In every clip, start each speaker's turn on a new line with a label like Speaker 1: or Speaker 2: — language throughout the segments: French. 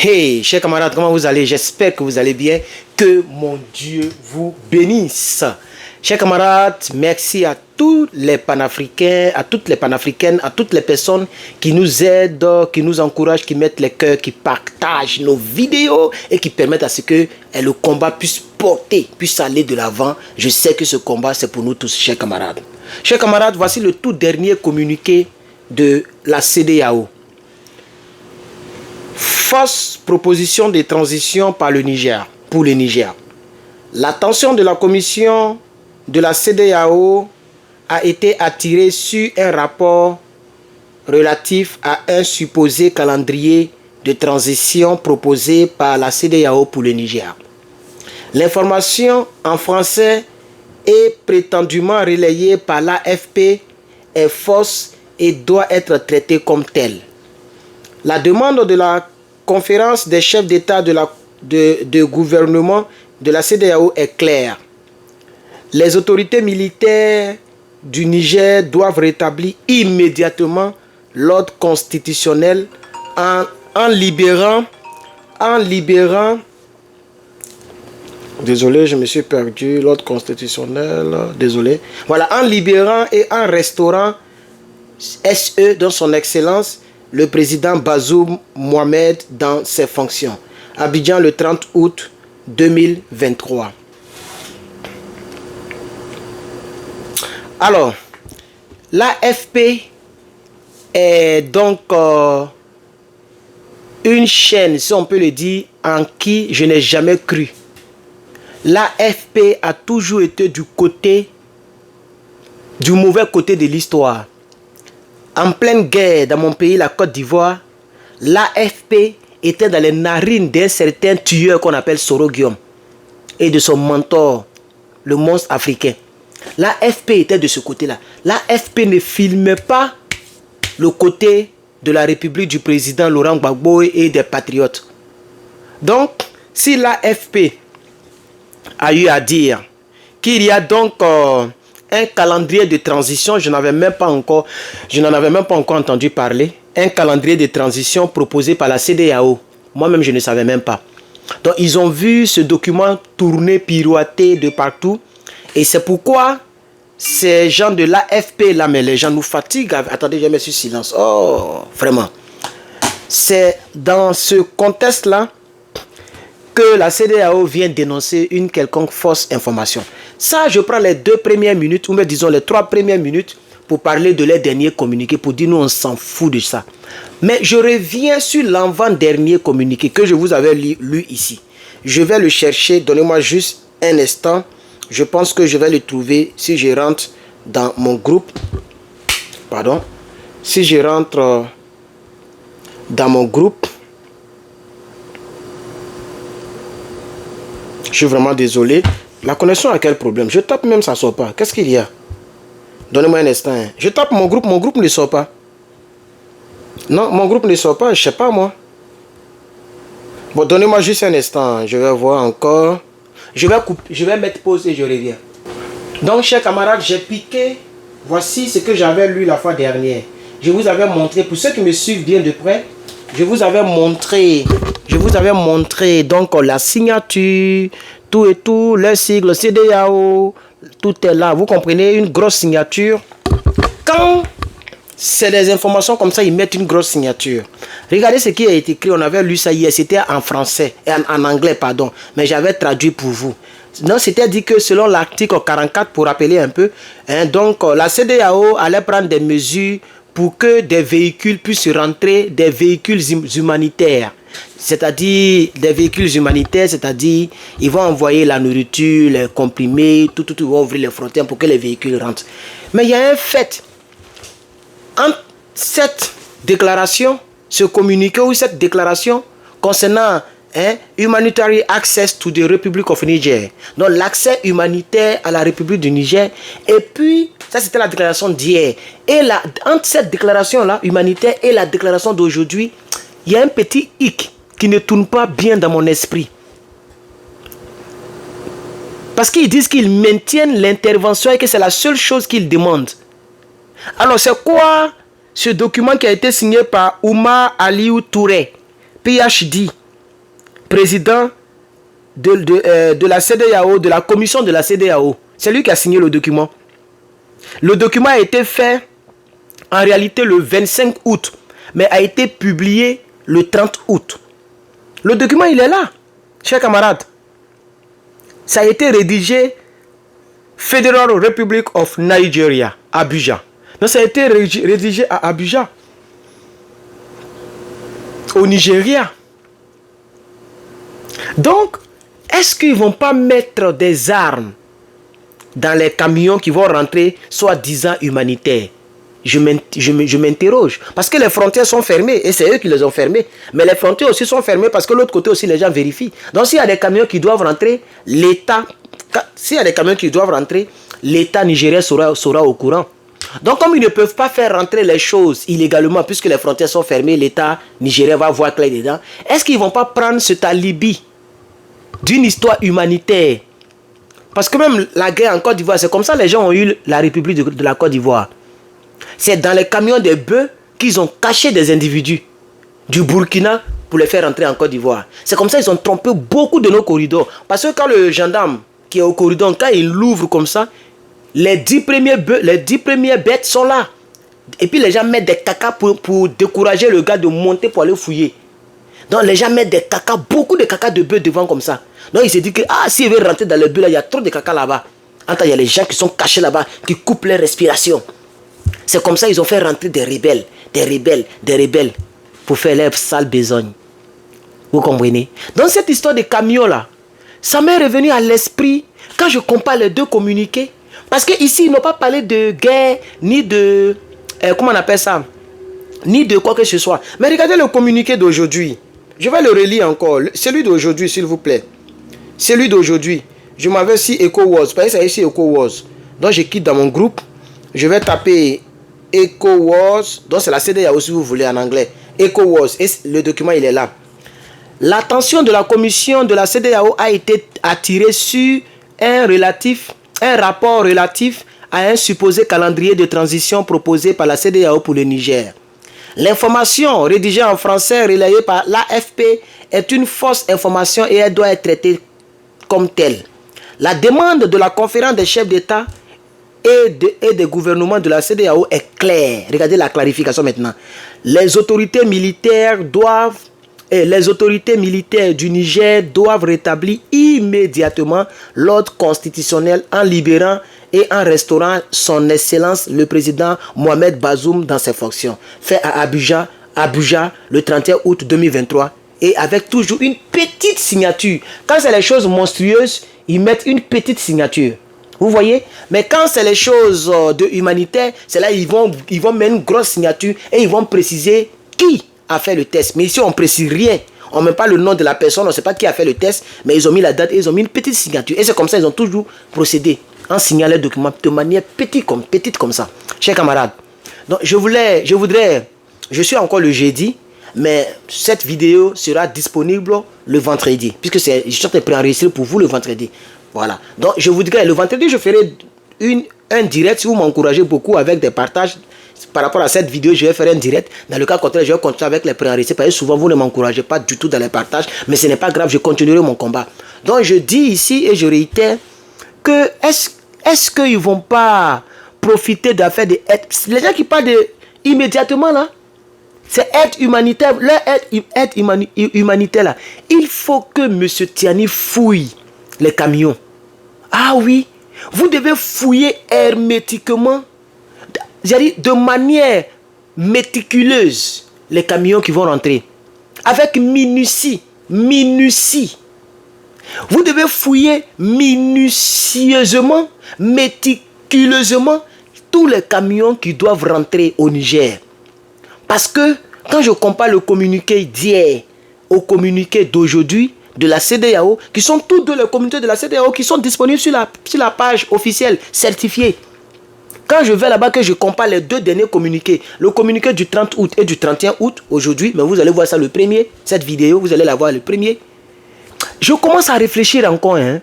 Speaker 1: Hey, chers camarades, comment vous allez? J'espère que vous allez bien. Que mon Dieu vous bénisse. Chers camarades, merci à tous les panafricains, à toutes les panafricaines, à toutes les personnes qui nous aident, qui nous encouragent, qui mettent les cœurs, qui partagent nos vidéos et qui permettent à ce que le combat puisse porter, puisse aller de l'avant. Je sais que ce combat, c'est pour nous tous, chers camarades. Chers camarades, voici le tout dernier communiqué de la CEDEAO. Fausse proposition de transition par le Niger, pour le Niger. L'attention de la commission de la CEDEAO a été attirée sur un rapport relatif à un supposé calendrier de transition proposé par la CEDEAO pour le Niger. L'information en français est prétendument relayée par l'AFP est fausse et doit être traitée comme telle. La demande de la conférence des chefs d'État de gouvernement de la CEDEAO est claire. Les autorités militaires du Niger doivent rétablir immédiatement l'ordre constitutionnel en libérant. Désolé, je me suis perdu. L'ordre constitutionnel. Désolé. Voilà, en libérant et en restaurant SE dans son excellence le président Bazoum Mohamed dans ses fonctions. Abidjan le 30 août 2023. Alors, l'AFP est donc une chaîne, si on peut le dire, en qui je n'ai jamais cru. L'AFP a toujours été du mauvais côté de l'histoire. En pleine guerre dans mon pays, la Côte d'Ivoire, l'AFP était dans les narines d'un certain tueur qu'on appelle Soro Guillaume et de son mentor, le monstre africain. L'AFP était de ce côté-là. L'AFP ne filmait pas le côté de la République du président Laurent Gbagbo et des patriotes. Donc, si l'AFP a eu à dire qu'il y a donc un calendrier de transition, je n'en avais même pas encore entendu parler. Un calendrier de transition proposé par la CEDEAO. Moi-même, je ne savais même pas. Donc, ils ont vu ce document tourner, pirouetter de partout. Et c'est pourquoi ces gens de l'AFP, là, mais les gens nous fatiguent. Attendez, je me suis silence. Oh, vraiment. C'est dans ce contexte-là que la CEDEAO vient dénoncer une quelconque fausse information. Ça, je prends les 2 premières minutes, ou même disons les 3 premières minutes, pour parler de leur dernier communiqué, pour dire nous on s'en fout de ça. Mais je reviens sur l'avant-dernier communiqué que je vous avais lu ici. Je vais le chercher, donnez-moi juste un instant. Je pense que je vais le trouver si je rentre dans mon groupe. Pardon. Si je rentre dans mon groupe. Je suis vraiment désolé. La connexion a quel problème? Je tape même, ça ne sort pas. Qu'est-ce qu'il y a? Donnez-moi un instant. Je tape mon groupe ne sort pas. Non, mon groupe ne sort pas, je ne sais pas moi. Bon, donnez-moi juste un instant. Je vais voir encore. Je vais mettre pause et je reviens. Donc, chers camarades, j'ai piqué. Voici ce que j'avais lu la fois dernière. Je vous avais montré, pour ceux qui me suivent bien de près, je vous avais montré donc la signature, tout et tout, le sigle CEDEAO, tout est là. Vous comprenez, une grosse signature. Quand c'est des informations comme ça, ils mettent une grosse signature. Regardez ce qui a été écrit, on avait lu ça hier, c'était en français, en anglais, pardon, mais j'avais traduit pour vous. Non, c'était dit que selon l'article 44, pour rappeler un peu, donc la CEDEAO allait prendre des mesures pour que des véhicules puissent rentrer, des véhicules humanitaires. C'est-à-dire des véhicules humanitaires, c'est-à-dire ils vont envoyer la nourriture, les comprimés, tout, ils vont ouvrir les frontières pour que les véhicules rentrent. Mais il y a un fait. Entre cette déclaration, ce communiqué ou cette déclaration concernant Humanitarian Access to the Republic of Niger, donc l'accès humanitaire à la République du Niger, et puis ça c'était la déclaration d'hier, et entre cette déclaration là humanitaire et la déclaration d'aujourd'hui, il y a un petit hic qui ne tourne pas bien dans mon esprit, parce qu'ils disent qu'ils maintiennent l'intervention et que c'est la seule chose qu'ils demandent. Alors c'est quoi ce document qui a été signé par Oumar Aliou Touré, PhD, président de la CEDEAO, de la commission de la CEDEAO. C'est lui qui a signé le document. Le document a été fait en réalité le 25 août, mais a été publié le 30 août. Le document, il est là, chers camarades. Ça a été rédigé Federal Republic of Nigeria, Abuja. Donc ça a été rédigé à Abuja, au Nigeria. Donc, est-ce qu'ils ne vont pas mettre des armes dans les camions qui vont rentrer, soi-disant humanitaires? Je m'interroge. Parce que les frontières sont fermées et c'est eux qui les ont fermées. Mais les frontières aussi sont fermées parce que l'autre côté aussi, les gens vérifient. Donc, s'il y a des camions qui doivent rentrer, l'État nigérien sera au courant. Donc, comme ils ne peuvent pas faire rentrer les choses illégalement puisque les frontières sont fermées, l'État nigérien va voir clair dedans. Est-ce qu'ils ne vont pas prendre cet alibi d'une histoire humanitaire? Parce que même la guerre en Côte d'Ivoire, c'est comme ça les gens ont eu la République de la Côte d'Ivoire. C'est dans les camions des bœufs qu'ils ont caché des individus du Burkina pour les faire rentrer en Côte d'Ivoire. C'est comme ça qu'ils ont trompé beaucoup de nos corridors. Parce que quand le gendarme qui est au corridor, quand il l'ouvre comme ça, les 10 premières bêtes sont là. Et puis les gens mettent des caca pour décourager le gars de monter pour aller fouiller. Donc les gens mettent des caca, beaucoup de caca de bœuf devant comme ça. Donc il se dit que s'il veut rentrer dans le bœuf là, il y a trop de caca là-bas. Il y a les gens qui sont cachés là-bas, qui coupent leur respiration. C'est comme ça qu'ils ont fait rentrer des rebelles pour faire leur sale besogne. Vous comprenez? Donc cette histoire de camions là, ça m'est revenu à l'esprit quand je compare les deux communiqués. Parce qu'ici, ils n'ont pas parlé de guerre, ni de... comment on appelle ça? Ni de quoi que ce soit. Mais regardez le communiqué d'aujourd'hui. Je vais le relire encore. Celui d'aujourd'hui, s'il vous plaît. Celui d'aujourd'hui. Je m'avais ici ECOWAS. Parce que c'est ici ECOWAS. Donc je quitte dans mon groupe. Je vais taper ECOWAS. Donc c'est la CEDEAO si vous voulez en anglais. ECOWAS. Et le document, il est là. L'attention de la commission de la CEDEAO a été attirée sur un rapport relatif à un supposé calendrier de transition proposé par la CEDEAO pour le Niger. L'information rédigée en français relayée par l'AFP est une fausse information et elle doit être traitée comme telle. La demande de la conférence des chefs d'État et des gouvernements de la CEDEAO est claire. Regardez la clarification maintenant. Les autorités militaires du Niger doivent rétablir immédiatement l'ordre constitutionnel en libérant et en restaurant son excellence le président Mohamed Bazoum dans ses fonctions. Fait à Abuja le 31 août 2023 et avec toujours une petite signature. Quand c'est les choses monstrueuses, ils mettent une petite signature. Vous voyez? Mais quand c'est les choses de humanitaire, c'est là ils vont mettre une grosse signature et ils vont préciser qui a fait le test. Mais ici, on ne précise rien. On ne met pas le nom de la personne, on ne sait pas qui a fait le test, mais ils ont mis la date et ils ont mis une petite signature. Et c'est comme ça qu'ils ont toujours procédé en signant les documents de manière petite comme ça. Chers camarades, donc je suis encore le jeudi, mais cette vidéo sera disponible le vendredi, puisque je suis en train de préenregistrer pour vous le vendredi. Voilà. Donc je voudrais, le vendredi, je ferai un direct si vous m'encouragez beaucoup avec des partages. Par rapport à cette vidéo, je vais faire un direct. Dans le cas contraire, je vais continuer avec les préenregistrés. Parce que souvent, vous ne m'encouragez pas du tout dans les partages. Mais ce n'est pas grave, je continuerai mon combat. Donc, je dis ici et je réitère que est-ce qu'ils ne vont pas profiter d'affaires de aide? Les gens qui parlent immédiatement là, c'est aide humanitaire. Leur aide humanitaire là. Il faut que M. Tiani fouille les camions. Ah oui, vous devez fouiller hermétiquement. J'ai dit de manière méticuleuse les camions qui vont rentrer. Avec minutie. Vous devez fouiller minutieusement, méticuleusement tous les camions qui doivent rentrer au Niger. Parce que quand je compare le communiqué d'hier au communiqué d'aujourd'hui de la CEDEAO, qui sont tous deux les communiqués de la CEDEAO qui sont disponibles sur la page officielle certifiée. Quand je vais là-bas, que je compare les deux derniers communiqués, le communiqué du 30 août et du 31 août, aujourd'hui, mais vous allez voir ça le premier, cette vidéo, vous allez la voir le premier. Je commence à réfléchir encore, hein.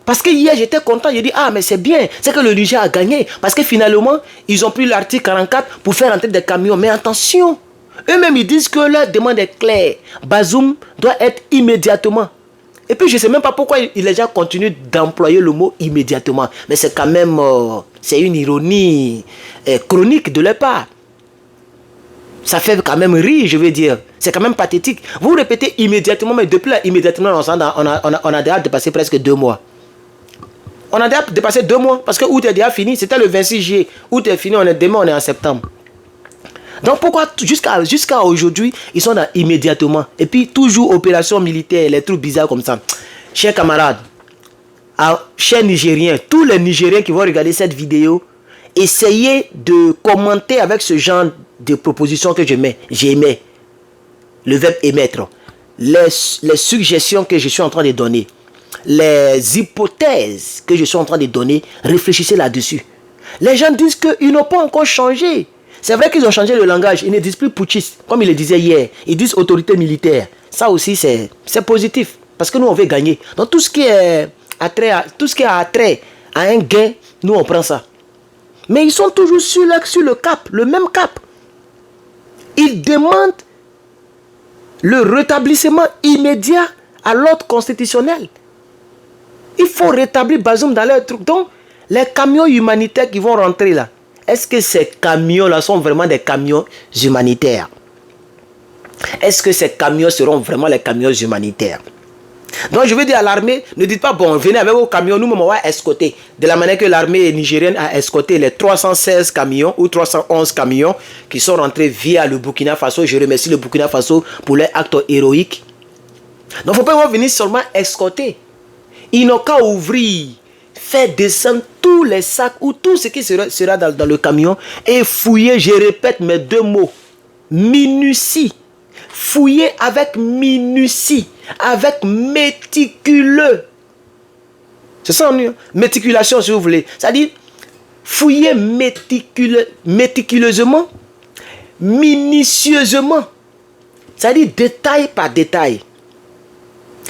Speaker 1: Parce que hier, j'étais content, j'ai dit, mais c'est bien, c'est que le Niger a gagné. Parce que finalement, ils ont pris l'article 44 pour faire entrer des camions. Mais attention,
Speaker 2: Eux-mêmes, ils disent que leur demande est claire. Bazoum doit être immédiatement. Et puis, je ne sais même pas pourquoi les gens continuent d'employer le mot immédiatement. Mais c'est quand même, c'est une ironie chronique de leur part. Ça fait quand même rire, je veux dire. C'est quand même pathétique. Vous répétez immédiatement, mais depuis là, immédiatement, on a déjà dépassé presque 2 mois. On a déjà dépassé 2 mois, parce que août est déjà fini. C'était le 26 juillet. Août est fini, demain, on est en septembre. Donc pourquoi jusqu'à aujourd'hui, ils sont dans immédiatement. Et puis toujours opération militaire, les trucs bizarres comme ça. Chers camarades, chers Nigériens, tous les Nigériens qui vont regarder cette vidéo, essayez de commenter avec ce genre de propositions que j'émets. Le verbe émettre. Les suggestions que je suis en train de donner. Les hypothèses que je suis en train de donner, réfléchissez là-dessus. Les gens disent qu'ils n'ont pas encore changé. C'est vrai qu'ils ont changé le langage. Ils ne disent plus putschiste, comme il le disait hier. Ils disent autorité militaire. Ça aussi, c'est positif. Parce que nous, on veut gagner. Donc, tout ce qui est attrait à un gain, nous, on prend ça. Mais ils sont toujours sur le cap, le même cap. Ils demandent le rétablissement immédiat à l'ordre constitutionnel. Il faut rétablir Bazoum dans leur truc. Donc, les camions humanitaires qui vont rentrer là, est-ce que ces camions-là sont vraiment des camions humanitaires? Est-ce que ces camions seront vraiment les camions humanitaires? Donc je veux dire à l'armée, ne dites pas, bon, venez avec vos camions, nous, on va escorter. De la manière que l'armée nigérienne a escorté les 316 camions ou 311 camions qui sont rentrés via le Burkina Faso. Je remercie le Burkina Faso pour leur acte héroïque. Donc il ne faut pas venir seulement escorter. Ils n'ont qu'à ouvrir, faire descendre tous les sacs ou tout ce qui sera dans le camion et fouiller, je répète mes 2 mots, minutie. Fouiller avec minutie, avec méticuleux. C'est ça, méticulation si vous voulez. C'est-à-dire, fouiller méticuleusement, minutieusement. C'est-à-dire, détail par détail.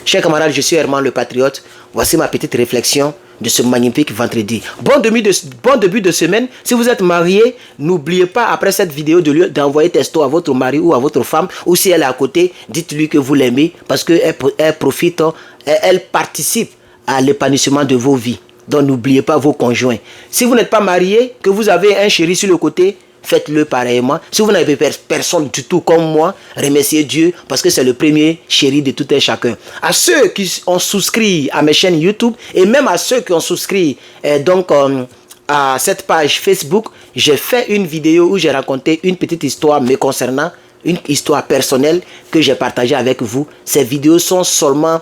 Speaker 2: Chers camarades, je suis Herman le Patriote. Voici ma petite réflexion de ce magnifique vendredi. Bon début de semaine. Si vous êtes marié, n'oubliez pas après cette vidéo d'envoyer texto à votre mari ou à votre femme, ou si elle est à côté, dites-lui que vous l'aimez parce qu'elle profite, elle participe à l'épanouissement de vos vies. Donc n'oubliez pas vos conjoints. Si vous n'êtes pas marié, que vous avez un chéri sur le côté, faites-le pareillement. Si vous n'avez personne du tout comme moi, remerciez Dieu parce que c'est le premier chéri de tout un chacun. À ceux qui ont souscrit à mes chaînes YouTube et même à ceux qui ont souscrit à cette page Facebook, j'ai fait une vidéo où j'ai raconté une petite histoire me concernant, une histoire personnelle que j'ai partagée avec vous. Ces vidéos sont seulement,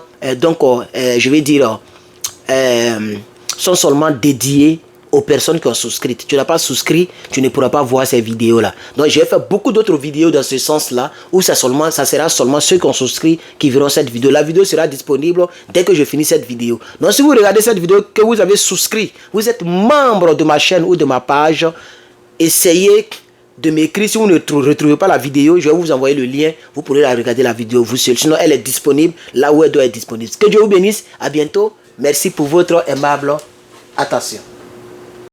Speaker 2: sont seulement dédiées aux personnes qui ont souscrit. Tu n'as pas souscrit, tu ne pourras pas voir ces vidéos-là. Donc, j'ai fait beaucoup d'autres vidéos dans ce sens-là, où ça sera seulement ceux qui ont souscrit qui verront cette vidéo. La vidéo sera disponible dès que je finis cette vidéo. Donc, si vous regardez cette vidéo, que vous avez souscrit, vous êtes membre de ma chaîne ou de ma page, essayez de m'écrire. Si vous ne retrouvez pas la vidéo, je vais vous envoyer le lien. Vous pourrez la regarder la vidéo vous seul. Sinon, elle est disponible là où elle doit être disponible. Que Dieu vous bénisse. À bientôt. Merci pour votre aimable attention.